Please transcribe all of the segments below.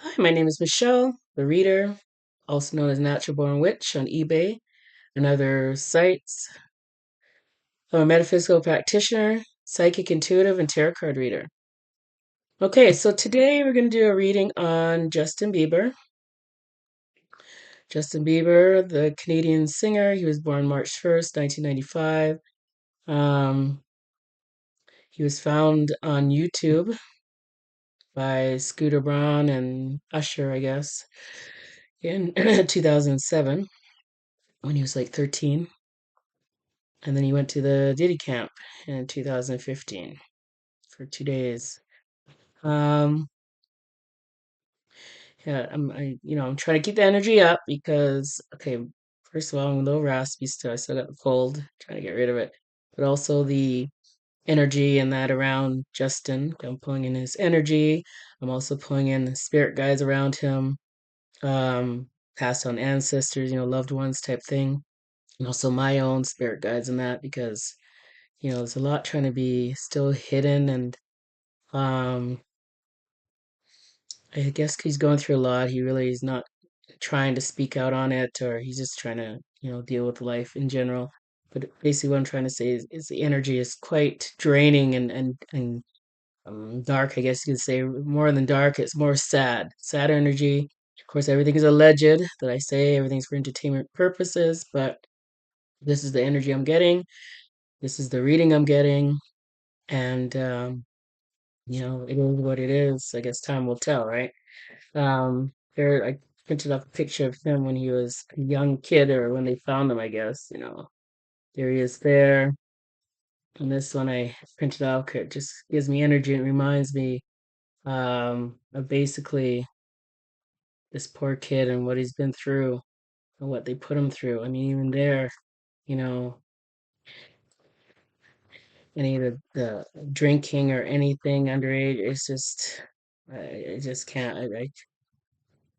Hi, my name is Michelle, the reader, also known as Natural Born Witch on eBay and other sites. I'm a metaphysical practitioner, psychic intuitive, and tarot card reader. Okay, so today we're going to do a reading on Justin Bieber. Justin Bieber, the Canadian singer, he was born March 1st, 1995. Um, he was found on YouTube by Scooter Braun and Usher, I guess, in 2007 when he was like 13. And then he went to the Diddy camp in 2015 for 2 days. Um, yeah, I'm trying to keep the energy up because, okay, first of all, I'm a little raspy still. I still got the cold, trying to get rid of it. But also the energy and that around Justin. I'm pulling in his energy. I'm also pulling in the spirit guides around him, um, passed on ancestors, loved ones type thing. And also my own spirit guides and that because there's a lot trying to be still hidden and um I guess he's going through a lot. He really is not trying to speak out on it or he's just trying to, deal with life in general. But basically what I'm trying to say is the energy is quite draining and dark, I guess you could say more than dark, it's more sad. Sad energy. Of course everything is alleged that I say, everything's for entertainment purposes, but this is the energy I'm getting. This is the reading I'm getting. And it is what it is. I guess time will tell, right? There I printed up a picture of him when he was a young kid or when they found him, I guess, There he is there. And this one I printed out, it just gives me energy and reminds me of basically this poor kid and what he's been through and what they put him through. I mean, even there, you know, any of the drinking or anything underage, it's just I just can't.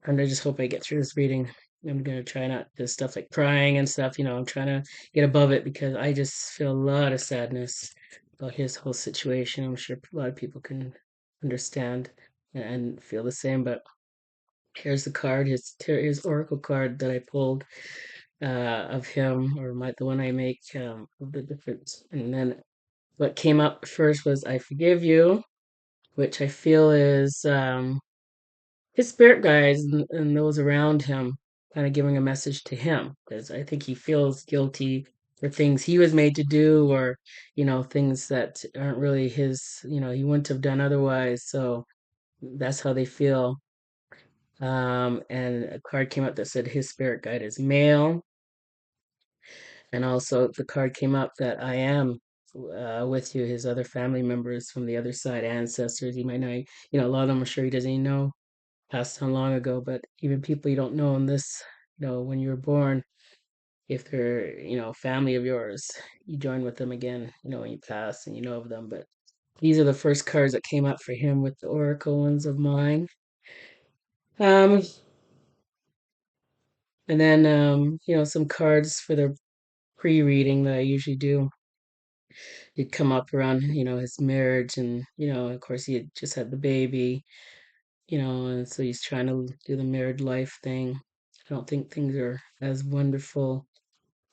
And I just hope I get through this reading. I'm gonna try not to stuff like crying and stuff. I'm trying to get above it because I just feel a lot of sadness about his whole situation. I'm sure a lot of people can understand and feel the same. But here's the card, his oracle card that I pulled of him, or the one I make of the difference. And then what came up first was "I forgive you," which I feel is his spirit guides and those around him kind of giving a message to him because I think he feels guilty for things he was made to do or things that aren't really his, he wouldn't have done otherwise, so that's how they feel. And a card came up that said his spirit guide is male, and also the card came up that I am with you, his other family members from the other side, ancestors. He might not, a lot of them, I'm sure he doesn't even know, passed on long ago, but even people you don't know in this, when you were born, if they're, family of yours, you join with them again, when you pass and you know of them. But these are the first cards that came up for him with the oracle ones of mine. Um, and then, some cards for the pre-reading that I usually do. It'd come up around, his marriage and, of course he had just had the baby, and so he's trying to do the married life thing. I don't think things are as wonderful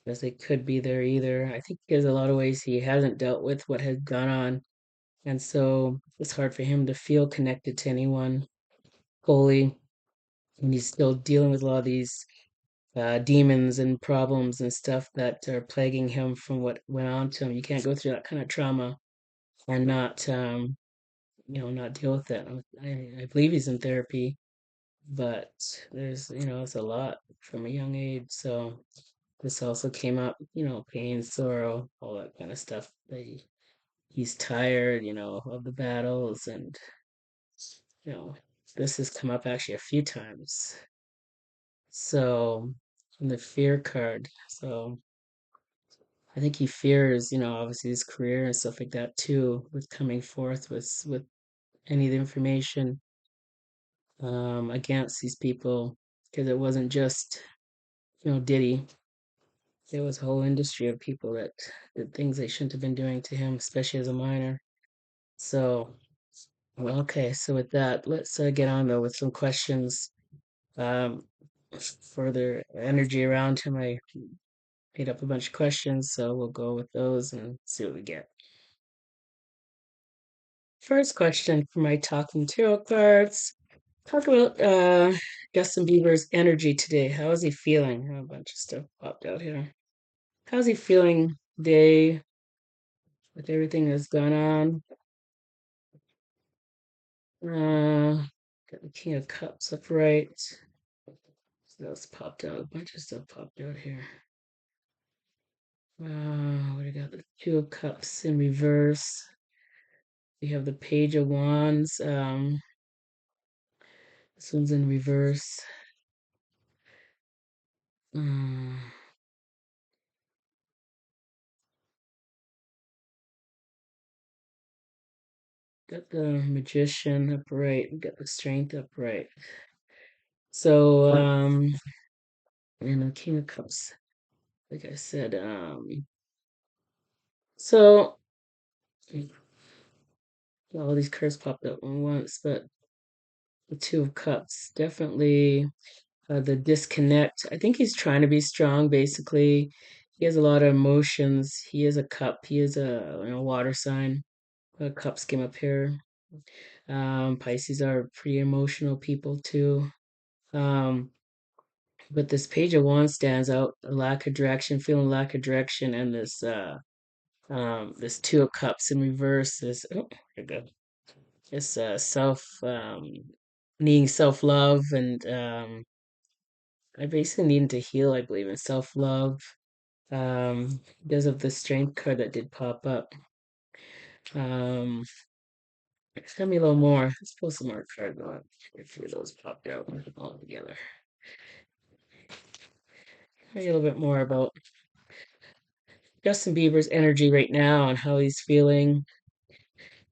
as they could be there either. I think there's a lot of ways he hasn't dealt with what has gone on, and so it's hard for him to feel connected to anyone fully. And he's still dealing with a lot of these demons and problems and stuff that are plaguing him from what went on to him. You can't go through that kind of trauma and not deal with it. I believe he's in therapy, but there's, it's a lot from a young age. So this also came up, pain, sorrow, all that kind of stuff. He's tired, of the battles, and you know, this has come up actually a few times. So, in the fear card, so I think he fears, obviously his career and stuff like that too, with coming forth with any of the information against these people, because it wasn't just, Diddy. There was a whole industry of people that did things they shouldn't have been doing to him, especially as a minor. So, Well, okay, so with that, let's get on though with some questions. Um, for their energy around him, I made up a bunch of questions, so we'll go with those and see what we get. First question for my talking tarot cards. Talk about Justin Bieber's energy today. How is he feeling? A bunch of stuff popped out here. How's he feeling today with everything that's gone on? Got the King of Cups upright. So that's popped out. A bunch of stuff popped out here. What do you got? The Two of Cups in reverse. We have the Page of Wands. This one's in reverse. Um, got the Magician upright. We got the Strength upright. So, and the King of Cups. Like I said, so all these cards popped up at once, but the Two of Cups definitely the disconnect. I think he's trying to be strong. Basically, he has a lot of emotions. He is a cup. He is a water sign. Cups came up here. Pisces are pretty emotional people too. Um, but this Page of Wands stands out. A lack of direction, feeling lack of direction, and this Two of Cups in reverse. This oh, here we go. This self needing self love and I basically needed to heal. I believe in self love because of the strength card that did pop up. Um, Tell me a little more. Let's pull some more cards on. A few of those popped out all together. Tell me a little bit more about Justin Bieber's energy right now and how he's feeling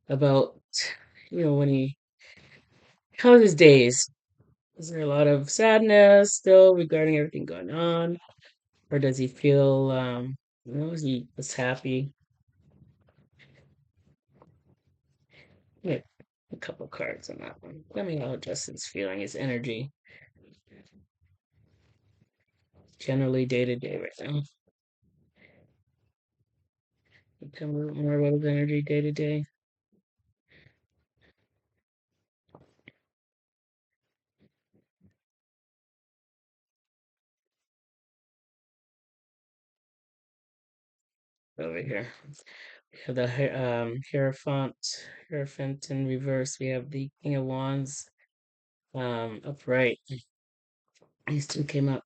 about, when how's his days? Is there a lot of sadness still regarding everything going on? Or does he feel, is he just happy? Yeah, a couple cards on that one. Tell me how Justin's feeling, his energy, generally day to day right now. Tell me a little more about his energy day to day. Over here. We have the Hierophant in reverse. We have the King of Wands upright. These two came up.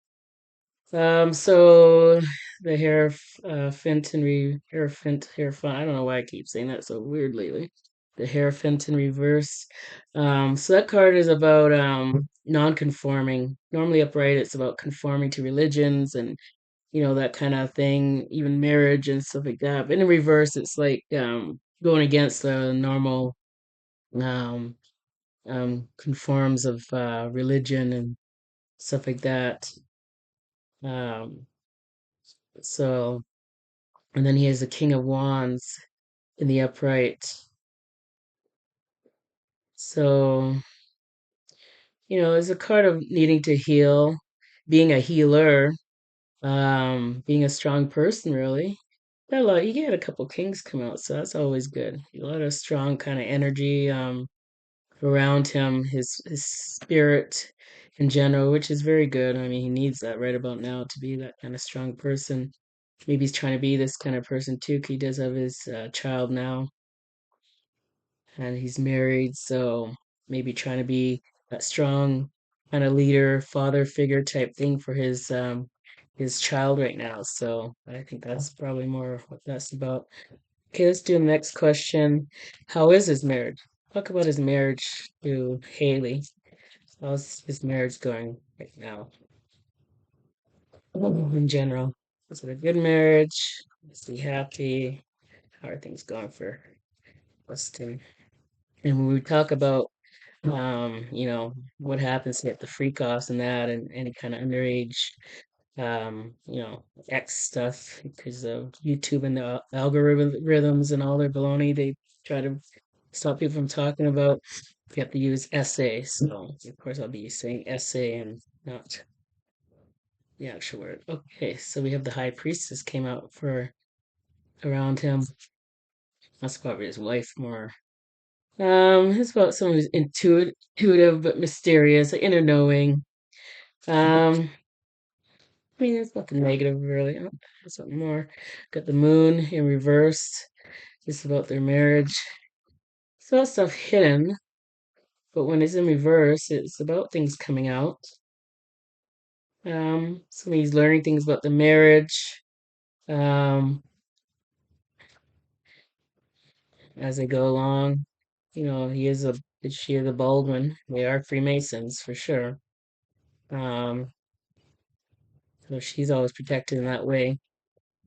So the Hierophant. I don't know why I keep saying that so weird lately. The Hierophant in reverse. So that card is about non-conforming. Normally upright, it's about conforming to religions and that kind of thing, even marriage and stuff like that. But in reverse, it's like going against the normal um, conforms of religion and stuff like that. Um, so, and then he has the King of Wands in the upright. So, there's a card of needing to heal, being a healer, being a strong person, really. You get a couple kings come out, so that's always good. A lot of strong kind of energy around him, his spirit in general, which is very good. I mean, he needs that right about now to be that kind of strong person. Maybe he's trying to be this kind of person too. 'Cause he does have his child now, and he's married, so maybe trying to be that strong kind of leader, father figure type thing for his child right now. So I think that's probably more what that's about. Okay, let's do the next question. How is his marriage? Talk about his marriage to Haley. How's his marriage going right now in general? Is it a good marriage? Is he happy? How are things going for Weston? And when we talk about what happens to get the freak offs and that and any kind of underage X stuff because of YouTube and the algorithms and all their baloney, they try to stop people from talking about. You have to use essay. So of course I'll be saying essay and not the actual word. Okay, so we have the high priestess came out for around him. That's probably his wife more. It's about someone who's intuitive but mysterious, like inner knowing. I mean, it's nothing negative really. Something more. Got the moon in reverse. It's about their marriage. It's about stuff hidden, but when it's in reverse, it's about things coming out. So he's learning things about the marriage. Um, as they go along. He is a she is a Baldwin. They are Freemasons for sure. Um, so she's always protected in that way.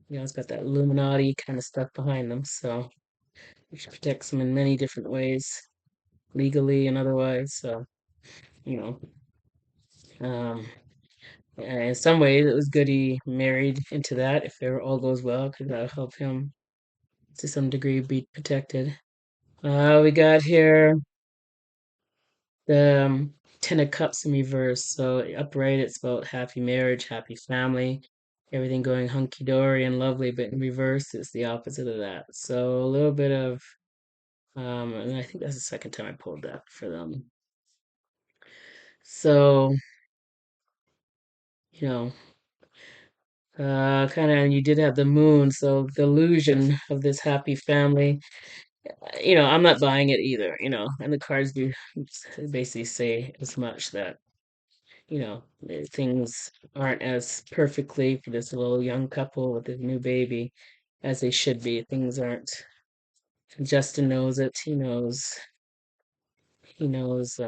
It's got that Illuminati kind of stuff behind them. So she protects them in many different ways, legally and otherwise. So, you know, um, in some ways it was good he married into that if all goes well, because that'll help him to some degree be protected. We got here the Ten of Cups in reverse. So upright, it's about happy marriage, happy family, everything going hunky dory and lovely. But in reverse, it's the opposite of that. So a little bit of, and I think that's the second time I pulled that for them. So you know, kind of, and you did have the moon. So the illusion of this happy family. I'm not buying it either. And the cards do basically say as much that things aren't as perfectly for this little young couple with a new baby as they should be. Things aren't. Justin knows it. He knows. Things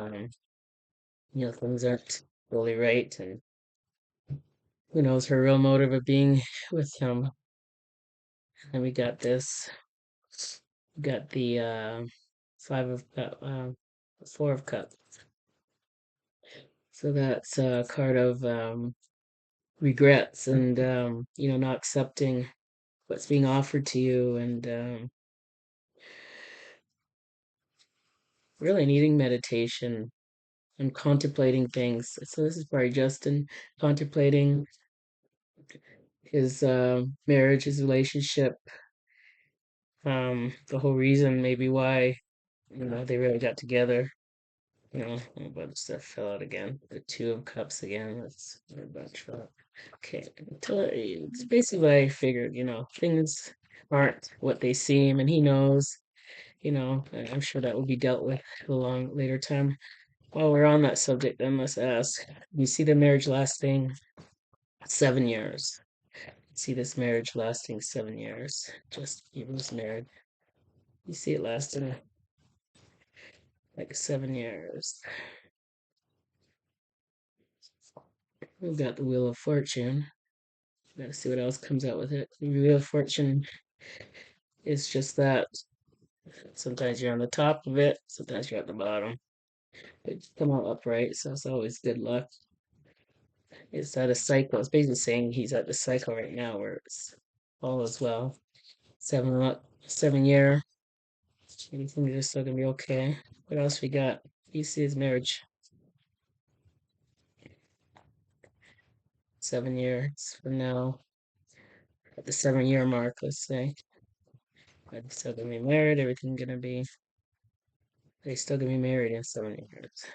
aren't really right, and who knows her real motive of being with him. And we got this. We got the five of cup, four of cups. So that's a card of regrets and not accepting what's being offered to you, and really needing meditation and contemplating things. So this is probably Justin contemplating his marriage, his relationship, the whole reason maybe why they really got together. A bunch of stuff fell out again. The Two of Cups again. That's a bunch of. Okay, it's basically what I figured. Things aren't what they seem, and he knows. I'm sure that will be dealt with at a long later time. While we're on that subject, then let's ask: you see the marriage lasting 7 years? See this marriage lasting 7 years? Just he was married. You see it lasting like 7 years. We've got the Wheel of Fortune. Gotta see what else comes out with it. The Wheel of Fortune is just that. Sometimes you're on the top of it, sometimes you're at the bottom. But come out upright, so it's always good luck. It's at a cycle. It's basically saying he's at the cycle right now where it's all as well. 7 year. Anything is still gonna be okay. What else we got? You see his marriage. 7 years from now. At the 7 year mark, let's say. But they're still gonna be married, everything gonna be they still gonna be married in 7 years.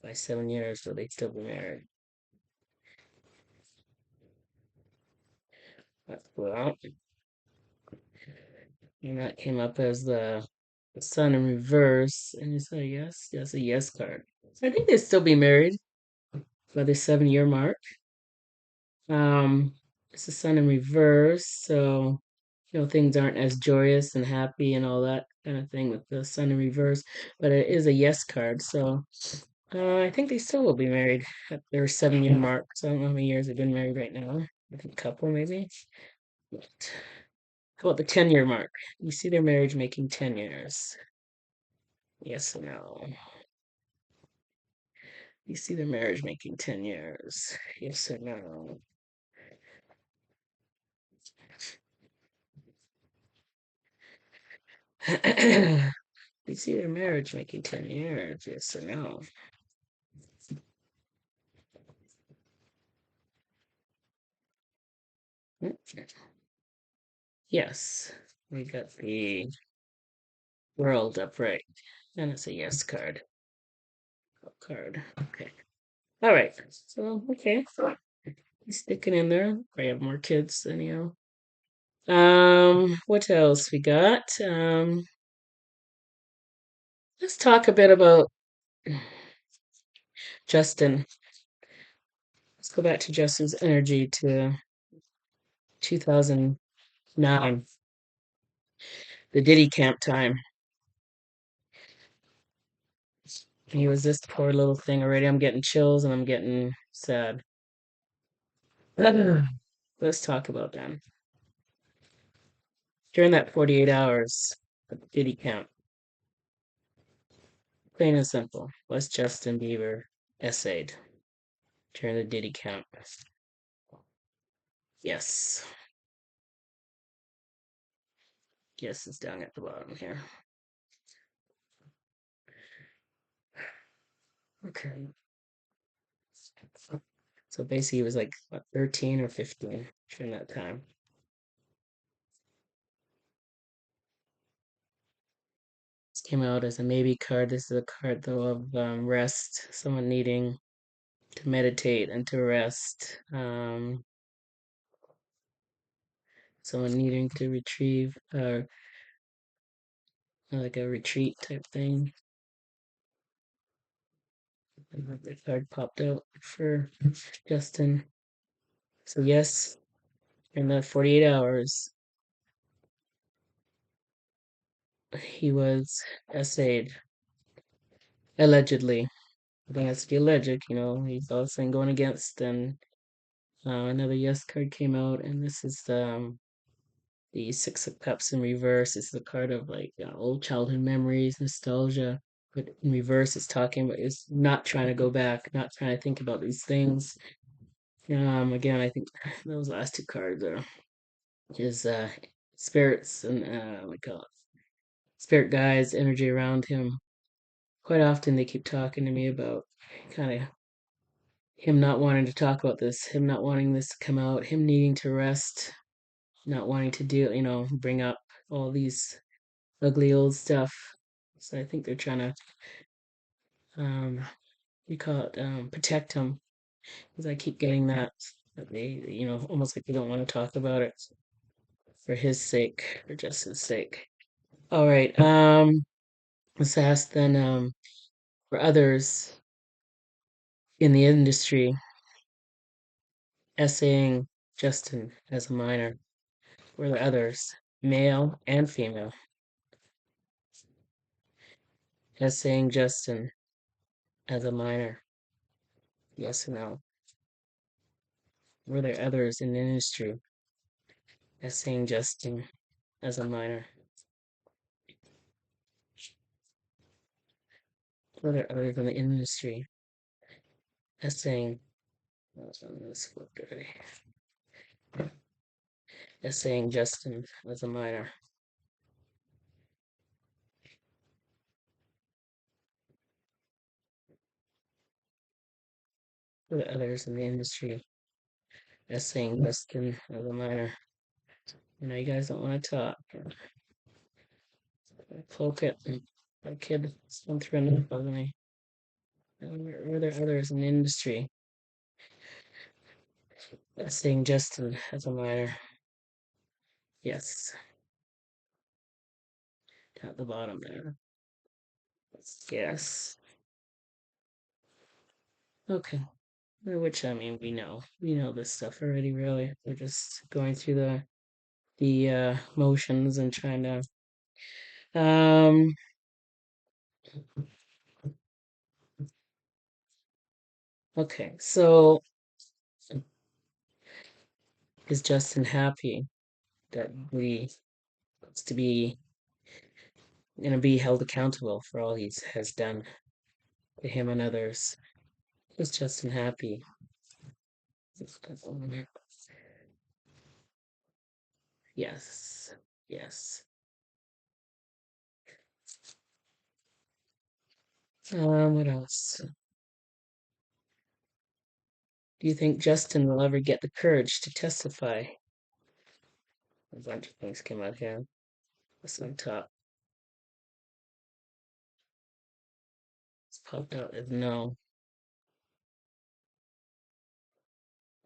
By 7 years, will they still be married? Well, and that came up as the sun in reverse, and it's a yes, yes, a yes card. So I think they'd still be married by the 7 year mark. Um, it's the sun in reverse, so things aren't as joyous and happy and all that kind of thing with the sun in reverse. But it is a yes card, so I think they still will be married at their 7 year mark. So I don't know how many years they've been married right now. I think a couple maybe. But how about the 10 year mark? You see their marriage making 10 years. Yes or no? You see their marriage making 10 years. Yes or no? You see their marriage making 10 years, yes or no? Yes, we got the world upright. And it's a yes card. Card. Okay. All right. So, okay. He's sticking in there. I have more kids anyhow. What else we got? Let's talk a bit about Justin. Let's go back to Justin's energy to 2009, the Diddy camp time. He was this poor little thing already. I'm getting chills and I'm getting sad. Let's talk about that. During that 48 hours at the Diddy camp, plain and simple, was Justin Bieber essayed during the Diddy camp? Yes. Yes, it's down at the bottom here. Okay. So basically, he was like what, 13 or 15 during that time. This came out as a maybe card. This is a card, though, of rest, someone needing to meditate and to rest, someone needing to retrieve, like a retreat type thing. And the card popped out for Justin. So, yes, in the 48 hours, he was essayed, allegedly. I think that's the alleged, he's also going against, and another yes card came out, and this is the Six of Cups in reverse. It's the card of like old childhood memories, nostalgia. But in reverse, it's talking about it's not trying to go back, not trying to think about these things. Again, I think those last two cards are his spirits and like spirit guides, energy around him. Quite often, they keep talking to me about kind of him not wanting to talk about this, him not wanting this to come out, him needing to rest, not wanting to do, bring up all these ugly old stuff. So I think they're trying to, um, we call it, protect him, because I keep getting that they, almost like they don't want to talk about it for his sake, for Justin's sake. All right. Let's ask then, for others in the industry essaying Justin as a minor, were there others, male and female, essaying Justin as a minor? Yes or no? Were there others in the industry essaying Justin as a minor? Were there others in the industry essaying, let's flip already, essaying Justin as a minor? Were there others in the industry essaying Justin as a minor? You guys don't want to talk. Cloak it. That kid went through enough of me. Were there others in the industry essaying Justin as a minor? Yes, at the bottom there. Yes. Okay. Which I mean, we know this stuff already. Really, we're just going through the motions and trying to. Um. Okay. So, is Justin happy that we to be gonna be held accountable for all he has done to him and others? Is Justin happy? Yes. Yes. What else? Do you think Justin will ever get the courage to testify? A bunch of things came out here. What's on top? It's popped out as no.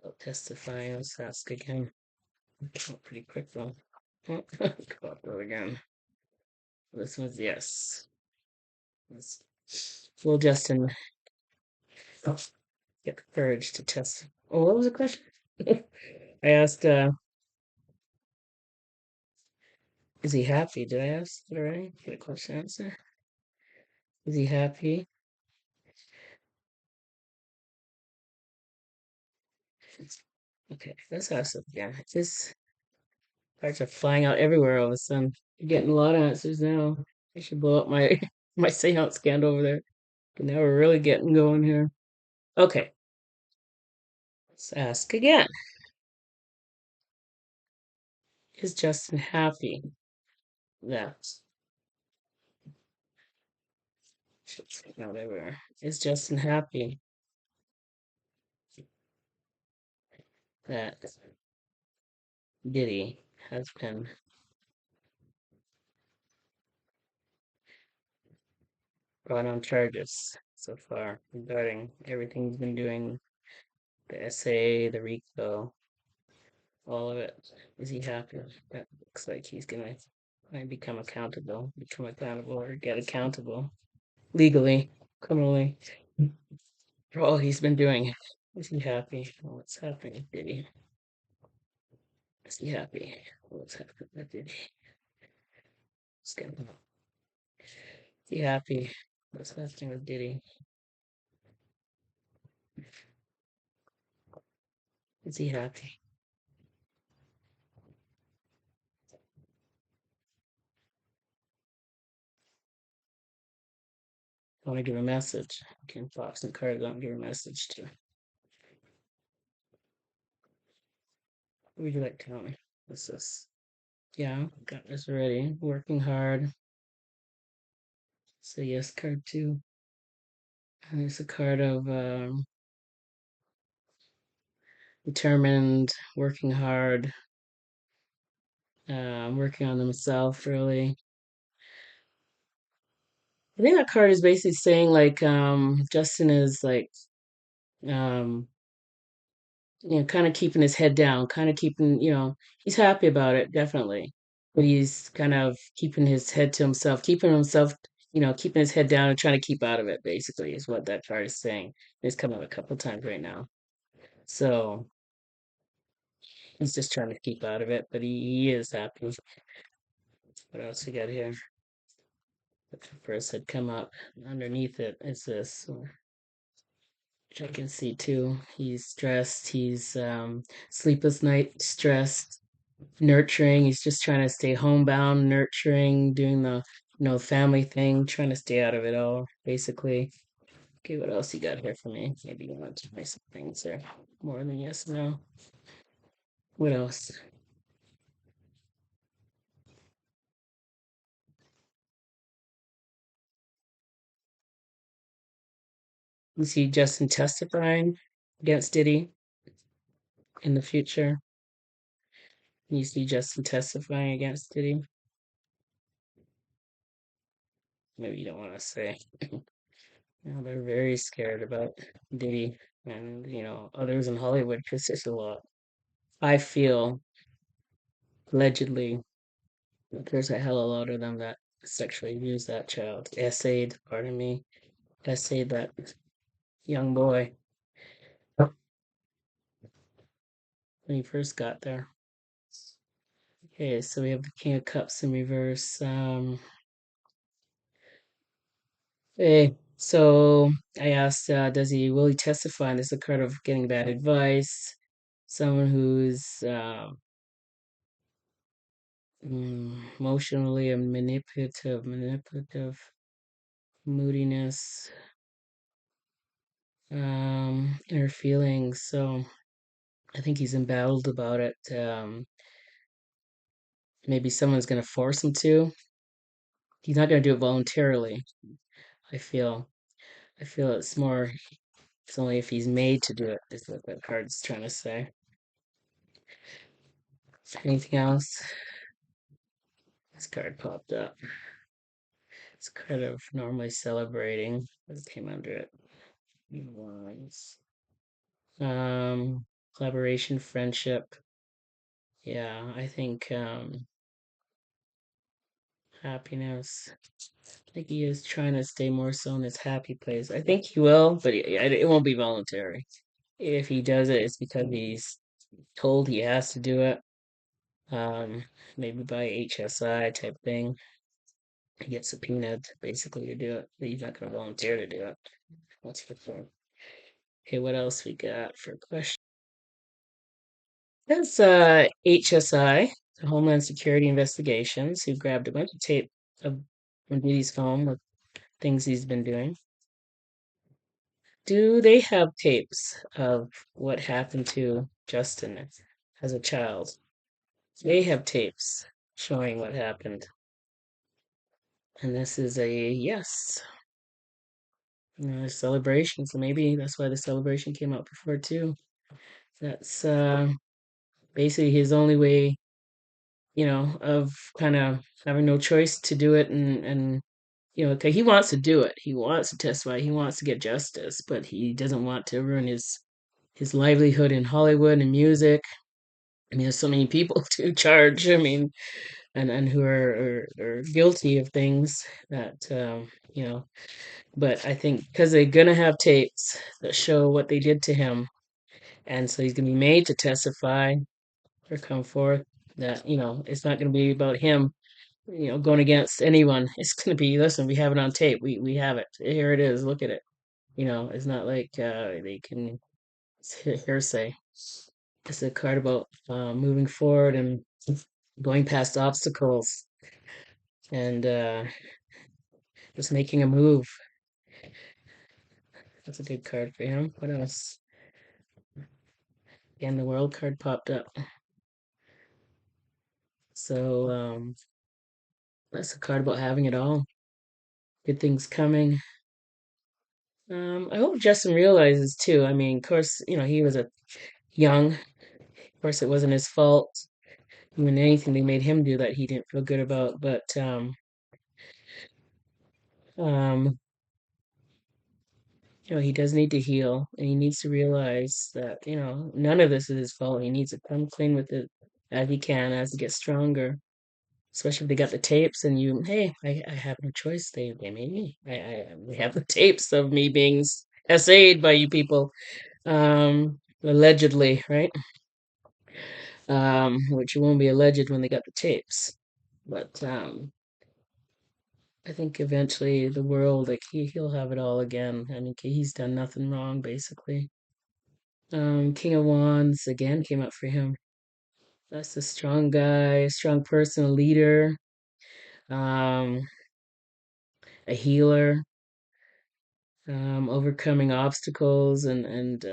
I'll testify. Let's ask again. Came out pretty quick though. Popped out again. This one's yes. Yes. Will Justin get the courage to test? Oh, what was the question? I asked, is he happy? Did I ask it already? Get a question answer. Is he happy? Okay, let's ask it again. This cards are flying out everywhere all of a sudden. You're getting a lot of answers now. I should blow up my my seance scan over there. But now we're really getting going here. Okay, let's ask again. Is Justin happy that shit's flying out everywhere? Is Justin happy that Diddy has been brought on charges so far regarding everything he's been doing, the essay, the RICO, all of it? Is he happy? That looks like he's gonna become accountable or get accountable legally, criminally for all he's been doing. Is he happy? What's happening with Diddy? Is he happy? What's happening with Diddy? Is he happy? What's happening with Diddy? Is he happy? I want to give a message. Can Fox and Carter don't give a message to? What would you like to tell me? What's this? Yeah, got this ready. Working hard. Say yes card too. And it's a card of determined, working hard, working on himself really. I think that card is basically saying like Justin is like um kind of keeping his head down, kind of keeping, he's happy about it, definitely. But he's kind of keeping his head to himself, keeping his head down and trying to keep out of it, basically, is what that card is saying. It's come up a couple of times right now. So he's just trying to keep out of it, but he is happy. What else we got here? The first had come up. Underneath it is this, which I can see too. He's stressed. He's sleepless night, stressed, nurturing. He's just trying to stay homebound, nurturing, doing the family thing, trying to stay out of it all, basically. Okay, what else you got here for me? Maybe you want to try some things there. More than yes and no. What else? You see Justin testifying against Diddy in the future. You see Justin testifying against Diddy. Maybe you don't want to say. They're very scared about Diddy and others in Hollywood because there's a lot. I feel allegedly there's a hell of a lot of them that sexually abused that child, pardon me, essayed that young boy when he first got there. Okay, so we have the King of Cups in reverse. Okay, so I asked, will he testify? And this is a card of getting bad advice. Someone who's emotionally and manipulative, moodiness, inner feelings. So I think he's embattled about it. Maybe someone's going to force him to. He's not going to do it voluntarily, I feel. I feel it's more, it's only if he's made to do it, is what that card's trying to say. Anything else? This card popped up. It's kind of normally celebrating, but it came under it. Wands. Collaboration, friendship. Yeah, I think happiness. I think he is trying to stay more so in his happy place. I think he will, but it won't be voluntary. If he does it, it's because he's told he has to do it. Um, Maybe by HSI type thing. He gets subpoenaed basically to do it, but he's not going to volunteer to do it. That's for sure. Okay, what else we got for questions? That's HSI, the Homeland Security Investigations, who grabbed a bunch of tape of from Diddy's phone with things he's been doing. Do they have tapes of what happened to Justin as a child? They have tapes showing what happened. And this is a yes. Celebration. So maybe that's why the celebration came out before too. That's basically his only way, of kind of having no choice to do it, and 'cause he wants to do it. He wants to testify. He wants to get justice, but he doesn't want to ruin his livelihood in Hollywood and music. I mean, there's so many people to charge. I mean, and who are guilty of things that you know. But I think because they're gonna have tapes that show what they did to him, and so he's gonna be made to testify or come forth. That it's not gonna be about him, going against anyone. It's gonna be, listen, we have it on tape. We have it. Here it is. Look at it. It's not like they can, it's hearsay. It's a card about moving forward and going past obstacles and just making a move. That's a good card for him. What else? Again, the world card popped up. So that's a card about having it all. Good things coming. I hope Justin realizes too. I mean, of course, he was a young. Of course, it wasn't his fault. I mean, anything they made him do that he didn't feel good about. But um, he does need to heal, and he needs to realize that none of this is his fault. He needs to come clean with it as he can, as he gets stronger. Especially if they got the tapes, and hey, I have no choice. They made me. We have the tapes of me being SA'd by you people, allegedly, right? Which it won't be alleged when they got the tapes. But I think eventually the world, like he'll have it all again. I mean, he's done nothing wrong, basically. King of Wands again came up for him. That's a strong guy, a strong person, a leader, um, a healer, overcoming obstacles and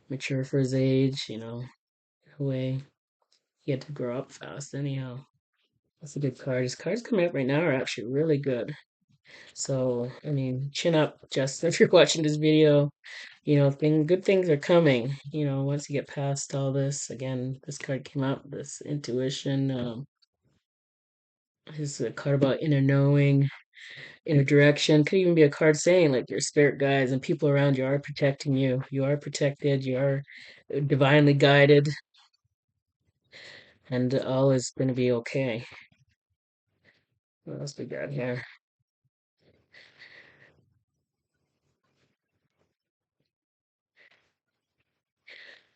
mature for his age. In a way he had to grow up fast. Anyhow, that's a good card. His cards coming up right now are actually really good. So, I mean, chin up, Justin, if you're watching this video. Good things are coming. Once you get past all this, again, this card came up, this intuition. This is a card about inner knowing, inner direction. Could even be a card saying like your spirit guides and people around you are protecting you. You are protected. You are divinely guided, and all is going to be okay. What else we got here?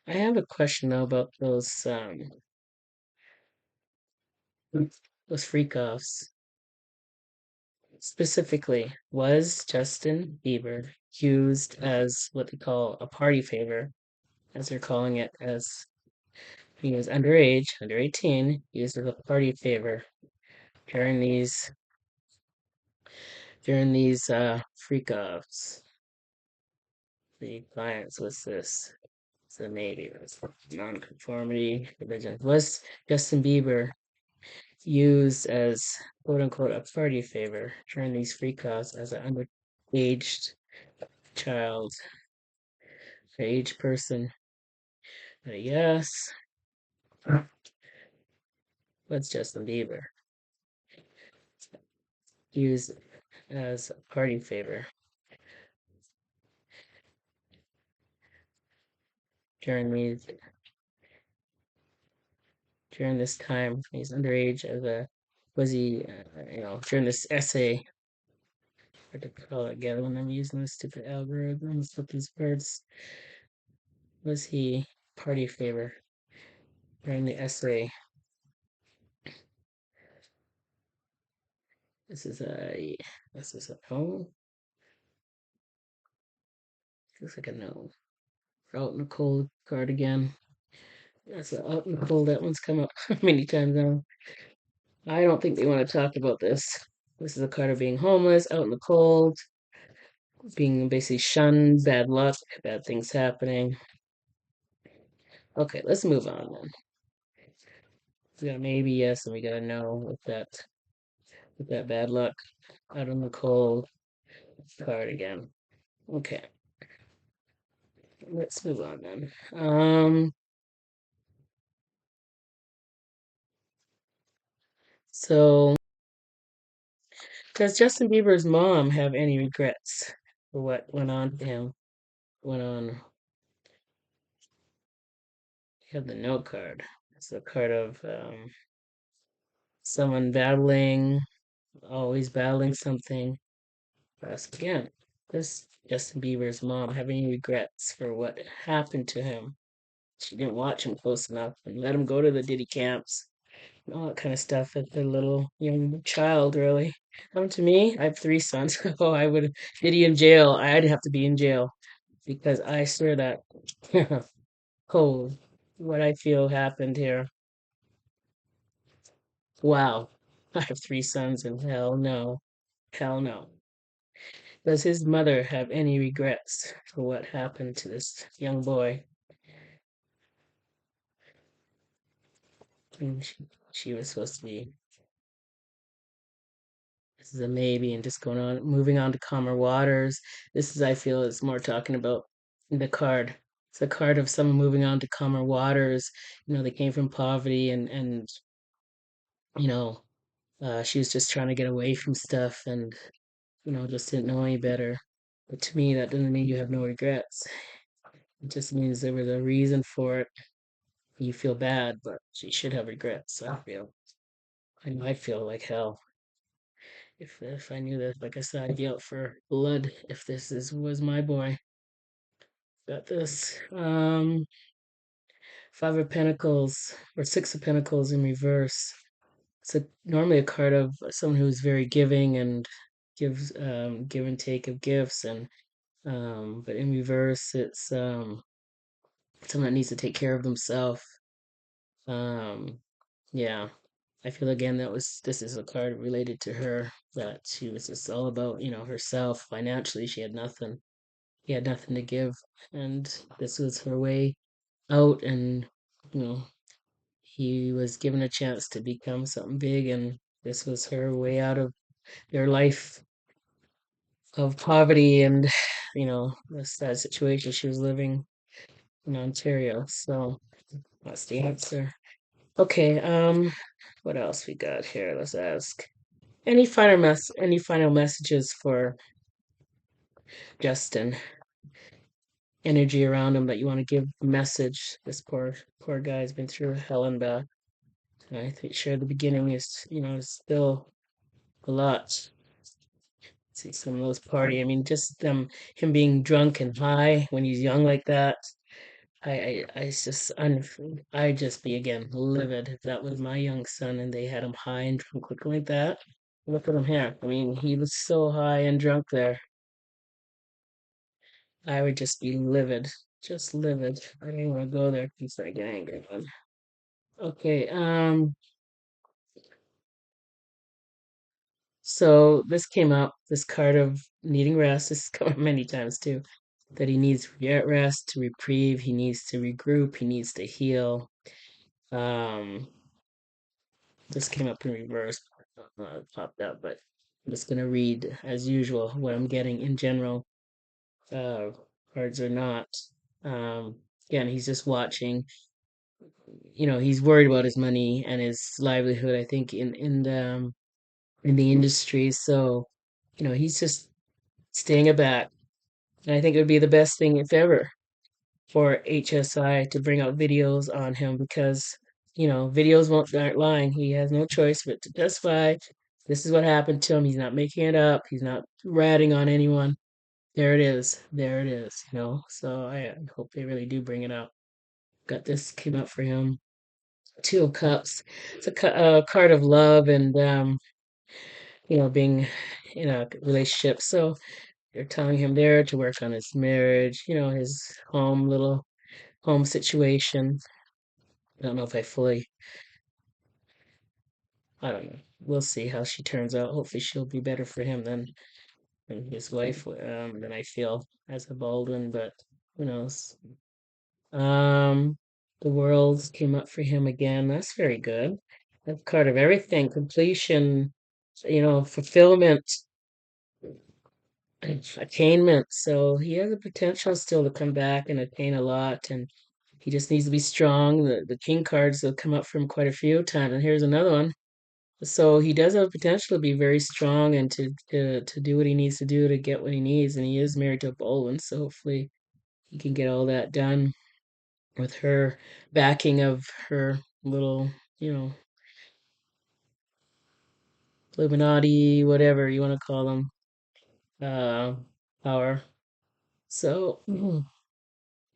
I have a question though about those freak offs. Specifically, was Justin Bieber used as what they call a party favor, as they're calling it, as he was underage, under 18, used as a party favor during these freak offs? The clients was this. So maybe it was non-conformity religion. Was Justin Bieber used as quote unquote a party favor during these freakouts as an underaged child or aged person. Yes, what's Justin Bieber used as a party favor during these during this time? He's underage as a was he during this essay what to call it again when I'm using this stupid algorithms with these words was he party favor during the essay. This is a this is a no. Looks like a no. Out in the cold card again. That's a out in the cold. That one's come up many times now. I don't think they want to talk about this. This is a card of being homeless, out in the cold, being basically shunned, bad luck, bad things happening. Okay, let's move on then. We got a maybe yes, and we got a no with that bad luck, out in the cold card again. Okay, let's move on then. So does Justin Bieber's mom have any regrets for what went on to him? Went on. You have the note card. It's a card of someone battling, always battling something. Ask again. Does Justin Bieber's mom have any regrets for what happened to him? She didn't watch him close enough and let him go to the Diddy camps and all that kind of stuff as a little young child, really. Come to me, I have three sons. Oh, I would Diddy in jail. I'd have to be in jail because I swear that oh, what I feel happened here. Wow. I have three sons and hell no. Hell no. Does his mother have any regrets for what happened to this young boy? And she was supposed to be, this is a maybe, and just going on, moving on to calmer waters. This is, I feel, is more talking about the card. It's a card of someone moving on to calmer waters. They came from poverty and you know, she was just trying to get away from stuff and, just didn't know any better. But to me, that doesn't mean you have no regrets. It just means there was a reason for it. You feel bad, but she should have regrets. I feel. I know I feel like hell if I knew that. Like I said, I'd be out for blood if this is was my boy. Got this. Five of Pentacles or Six of Pentacles in reverse. It's normally a card of someone who's very giving and gives give and take of gifts and but in reverse it's someone that needs to take care of themselves. Um, yeah, I feel again this is a card related to her that she was just all about, herself. Financially, she had nothing. He had nothing to give, and this was her way out. And you know, he was given a chance to become something big, and this was her way out of their life of poverty and the sad situation she was living in Ontario. So that's the answer. Okay, what else we got here? Let's ask. Any final messages for Justin? Energy around him that you want to give message. This poor guy's been through hell and back. I think sure the beginning is still a lot. See some of those party. I mean, just him being drunk and high when he's young like that. It's just I just be again livid if that was my young son and they had him high and drunk looking like that. Look at him here. I mean, he was so high and drunk there. I would just be livid, just livid. I didn't want to go there because I get angry. Okay, so this came up, this card of needing rest. This has come up many times too. That he needs rest to reprieve. He needs to regroup. He needs to heal. Um, This came up in reverse, popped up, but I'm just gonna read as usual what I'm getting in general, uh, cards or not. Um, Again, he's just watching. He's worried about his money and his livelihood. I think in the industry, so he's just staying aback. And I think it would be the best thing if ever for HSI to bring out videos on him because videos won't aren't lying. He has no choice but to testify. This is what happened to him. He's not making it up. He's not ratting on anyone. There it is. There it is. So I hope they really do bring it out. Got this came out for him. Two of Cups. It's a card of love and being in a relationship. So they're telling him there to work on his marriage. His little home situation. I don't know if I don't know. We'll see how she turns out. Hopefully, she'll be better for him than his wife, than I feel as a Baldwin, but who knows? Um, the world came up for him again. That's very good. That's card of everything, completion, fulfillment, attainment. So he has the potential still to come back and attain a lot, and he just needs to be strong. The king cards have come up for him quite a few times, and here's another one. So he does have potential to be very strong and to do what he needs to do to get what he needs. And he is married to a Bolin, so hopefully he can get all that done with her backing of her little, you know, Illuminati, whatever you want to call them, uh, power. So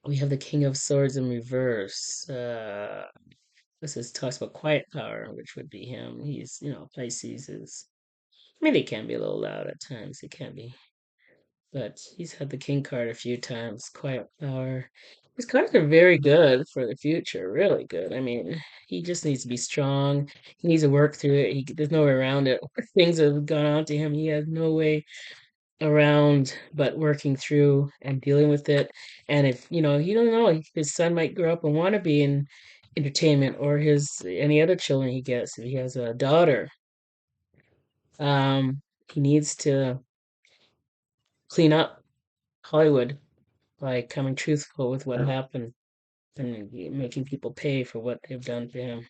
we have the King of Swords in reverse. This is talks about quiet power, which would be him. He's, Pisces is. I mean, he can be a little loud at times. He can be. But he's had the king card a few times. Quiet power. His cards are very good for the future. Really good. I mean, he just needs to be strong. He needs to work through it. There's no way around it. Things have gone on to him. He has no way around but working through and dealing with it. And if he don't know, his son might grow up and want to be in entertainment, or his any other children he gets. If he has a daughter, um, he needs to clean up Hollywood by coming truthful with what happened and making people pay for what they've done to him.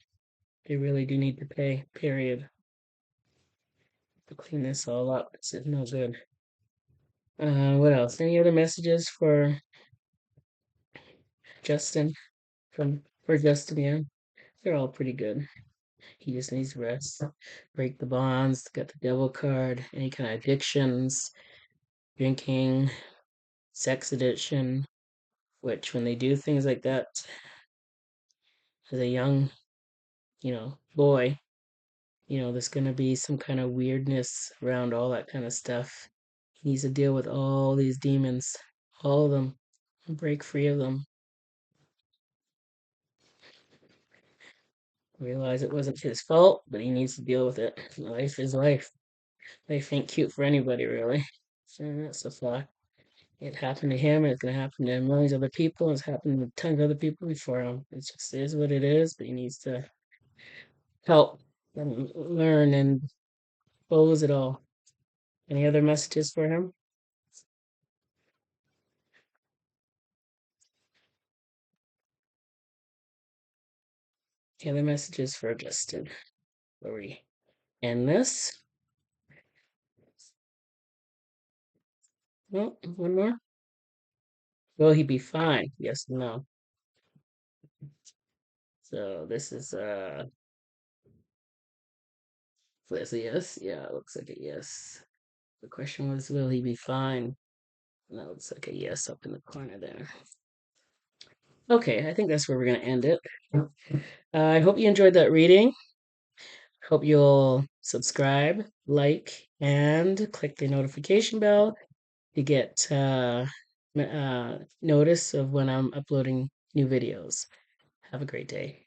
They really do need to pay, period. To clean this all up. It's no good. What else? Any other messages for Justin for Justin? Yeah, they're all pretty good. He just needs rest. Break the bonds. Got the devil card. Any kind of addictions, drinking, sex addiction. Which, when they do things like that as a young, boy, there's going to be some kind of weirdness around all that kind of stuff. He needs to deal with all these demons, all of them, and break free of them. Realize it wasn't his fault, but he needs to deal with it. Life is life. Life ain't cute for anybody, really. And that's a fact. It happened to him, and it's going to happen to millions of other people. It's happened to tons of other people before him. It just is what it is, but he needs to help and learn and close it all. Any other messages for him? Any other messages for Justin? Where we end this? No, one more. Will he be fine? Yes, no. So this is a yes. Yeah, it looks like a yes. The question was, will he be fine? And that looks like a yes up in the corner there. Okay, I think that's where we're gonna end it. I hope you enjoyed that reading. Hope you'll subscribe, like, and click the notification bell to get notice of when I'm uploading new videos. Have a great day.